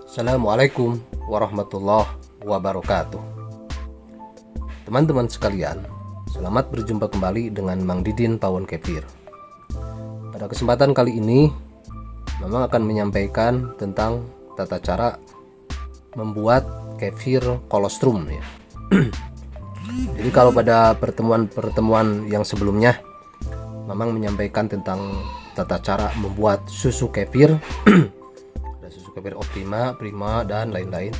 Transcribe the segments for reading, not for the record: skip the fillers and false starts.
Assalamualaikum warahmatullahi wabarakatuh. Teman-teman sekalian, selamat berjumpa kembali dengan Mang Didin Pawon Kefir. Pada kesempatan kali ini, Mamang akan menyampaikan tentang tata cara membuat kefir kolostrum ya. Jadi kalau pada pertemuan-pertemuan yang sebelumnya, Mamang menyampaikan tentang tata cara membuat susu kefir susu kefir Optima, Prima, dan lain-lain.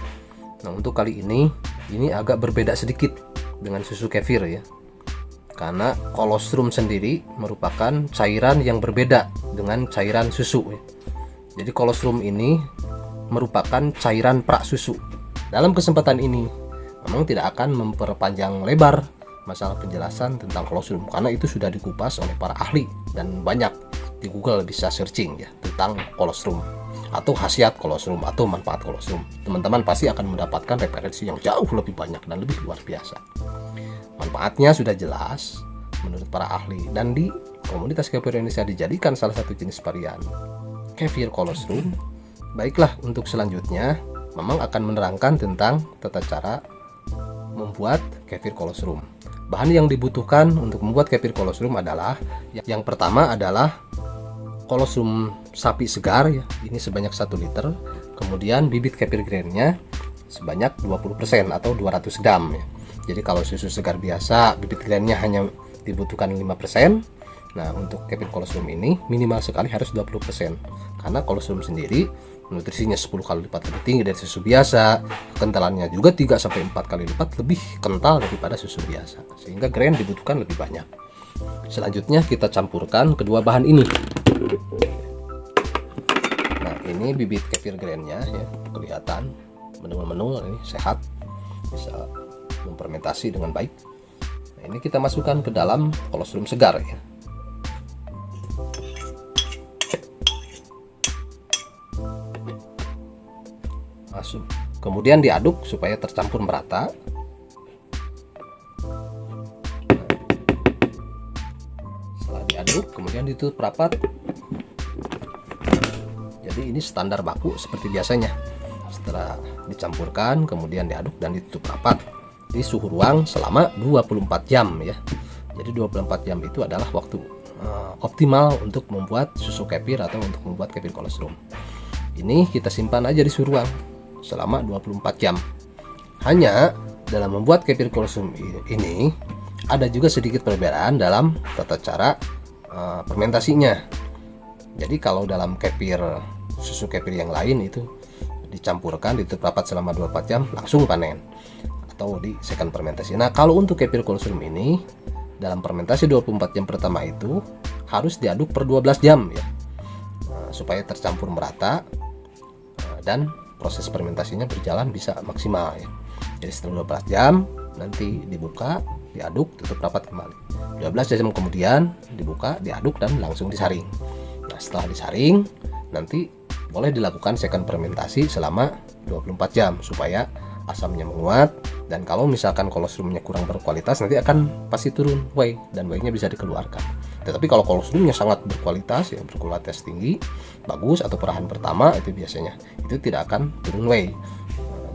Nah, untuk kali ini agak berbeda sedikit dengan susu kefir ya. Karena kolostrum sendiri merupakan cairan yang berbeda dengan cairan susu ya. Jadi kolostrum ini merupakan cairan pra susu. Dalam kesempatan ini, memang tidak akan memperpanjang lebar masalah penjelasan tentang kolostrum karena itu sudah dikupas oleh para ahli dan banyak di Google bisa searching ya tentang kolostrum atau khasiat kolostrum atau manfaat kolostrum. Teman-teman pasti akan mendapatkan referensi yang jauh lebih banyak dan lebih luar biasa. Manfaatnya sudah jelas menurut para ahli dan di komunitas kefir Indonesia dijadikan salah satu jenis varian kefir kolostrum. Baiklah, untuk selanjutnya Mamang akan menerangkan tentang tata cara membuat kefir kolostrum. Bahan yang dibutuhkan untuk membuat kefir kolostrum adalah yang pertama adalah kolostrum sapi segar ya, ini sebanyak 1 liter. Kemudian bibit kefir grainnya sebanyak 20% atau 200 gram ya. Jadi kalau susu segar biasa bibit grainnya hanya dibutuhkan 5%. Nah, untuk kefir kolostrum ini minimal sekali harus 20%. Karena kolostrum sendiri nutrisinya 10 kali lipat lebih tinggi dari susu biasa. Kekentalannya juga 3 sampai 4 kali lipat lebih kental daripada susu biasa. Sehingga grain dibutuhkan lebih banyak. Selanjutnya kita campurkan kedua bahan ini. Nah, ini bibit kefir grainnya ya, kelihatan menul-menul, ini sehat, bisa memfermentasi dengan baik. Nah, ini kita masukkan ke dalam kolostrum segar ya. Masuk. Kemudian diaduk supaya tercampur merata. Setelah diaduk, kemudian ditutup rapat. Jadi ini standar baku seperti biasanya. Setelah dicampurkan, kemudian diaduk dan ditutup rapat di suhu ruang selama 24 jam ya. Jadi 24 jam itu adalah waktu optimal untuk membuat susu kefir atau untuk membuat kefir kolostrum. Ini kita simpan aja di suhu ruang selama 24 jam. Hanya dalam membuat kefir kolostrum ini ada juga sedikit perbedaan dalam tata cara fermentasinya. Jadi kalau dalam kefir susu kefir yang lain itu dicampurkan, ditutup rapat selama 24 jam langsung panen atau di second fermentasi. Nah, kalau untuk kefir kolostrum ini dalam fermentasi 24 jam pertama itu harus diaduk per 12 jam ya. Supaya tercampur merata dan proses fermentasinya berjalan bisa maksimal ya. Jadi setelah 12 jam nanti dibuka, diaduk, tutup rapat kembali. 12 jam kemudian dibuka, diaduk dan langsung disaring. Nah, setelah disaring nanti boleh dilakukan second fermentasi selama 24 jam supaya asamnya menguat, dan kalau misalkan kolostrumnya kurang berkualitas nanti akan pasti turun whey dan whey-nya bisa dikeluarkan. Tetapi kalau kolostrumnya sangat berkualitas ya, berkualitas tinggi, bagus atau perahan pertama itu biasanya itu tidak akan turun whey.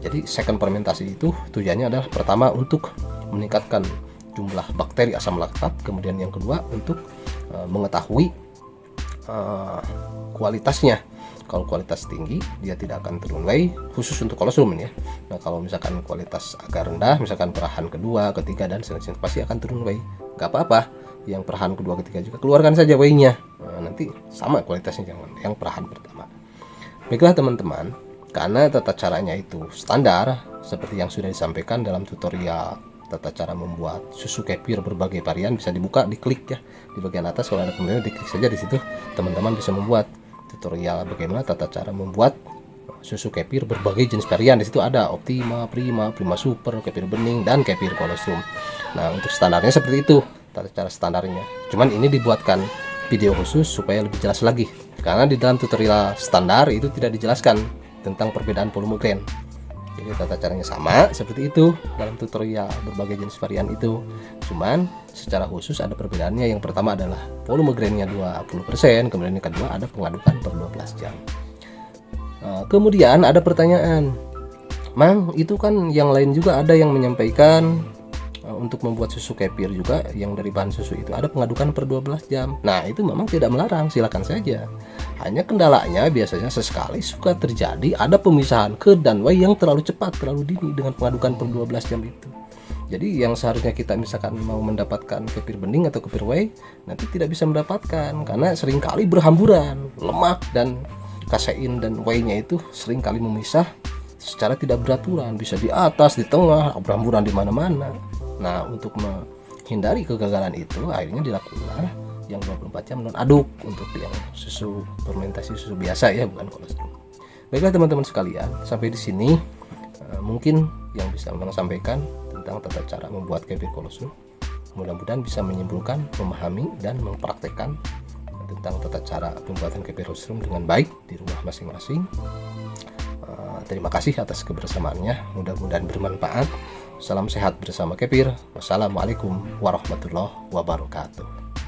Jadi second fermentasi itu tujuannya adalah pertama untuk meningkatkan jumlah bakteri asam laktat, kemudian yang kedua untuk mengetahui kualitasnya. Kalau kualitas tinggi dia tidak akan turun whey, khusus untuk kolostrum ya. Nah, kalau misalkan kualitas agak rendah, misalkan perahan kedua, ketiga dan seterusnya, pasti akan turun whey. Gak apa-apa, yang perahan kedua, ketiga juga keluarkan saja whey-nya. Nah, nanti sama kualitasnya jangan yang perahan pertama. Baiklah teman-teman, karena tata caranya itu standar seperti yang sudah disampaikan dalam tutorial tata cara membuat susu kefir berbagai varian, bisa dibuka, diklik ya di bagian atas, kalau ada pembelian diklik saja di situ, teman-teman bisa membuat tutorial bagaimana tata cara membuat susu kefir berbagai jenis varian. Di situ ada Optima, Prima, Prima Super, kefir bening dan kefir kolostrum. Nah, untuk standarnya seperti itu tata cara standarnya. Cuman ini dibuatkan video khusus supaya lebih jelas lagi. Karena di dalam tutorial standar itu tidak dijelaskan tentang perbedaan volume grain. Jadi tata caranya sama seperti itu dalam tutorial berbagai jenis varian itu. Cuman secara khusus ada perbedaannya. Yang pertama adalah volume grainnya 20%, kemudian yang kedua ada pengadukan per 12 jam. Kemudian ada pertanyaan, Mang, itu kan yang lain juga ada yang menyampaikan untuk membuat susu kefir juga yang dari bahan susu itu ada pengadukan per 12 jam. Nah, itu memang tidak melarang, silakan saja. Hanya kendalanya biasanya sesekali suka terjadi ada pemisahan curd dan whey yang terlalu cepat, terlalu dini dengan pengadukan per 12 jam itu. Jadi yang seharusnya kita misalkan mau mendapatkan kefir bening atau kefir whey, nanti tidak bisa mendapatkan karena seringkali berhamburan. Lemak dan kasein dan whey-nya itu seringkali memisah secara tidak beraturan, bisa di atas, di tengah, berhamburan di mana-mana. Nah, untuk menghindari kegagalan itu, akhirnya dilakukanlah yang 24 jam non aduk untuk yang susu fermentasi susu biasa ya, bukan kolostrum. Baiklah teman-teman sekalian, sampai di sini mungkin yang bisa Bang sampaikan tentang tata cara membuat kefir kolostrum. Mudah-mudahan bisa menyimpulkan, memahami dan mempraktekkan tentang tata cara pembuatan kefir kolostrum dengan baik di rumah masing-masing. Terima kasih atas kebersamaannya, mudah-mudahan bermanfaat. Salam sehat bersama kefir. Wassalamualaikum warahmatullahi wabarakatuh.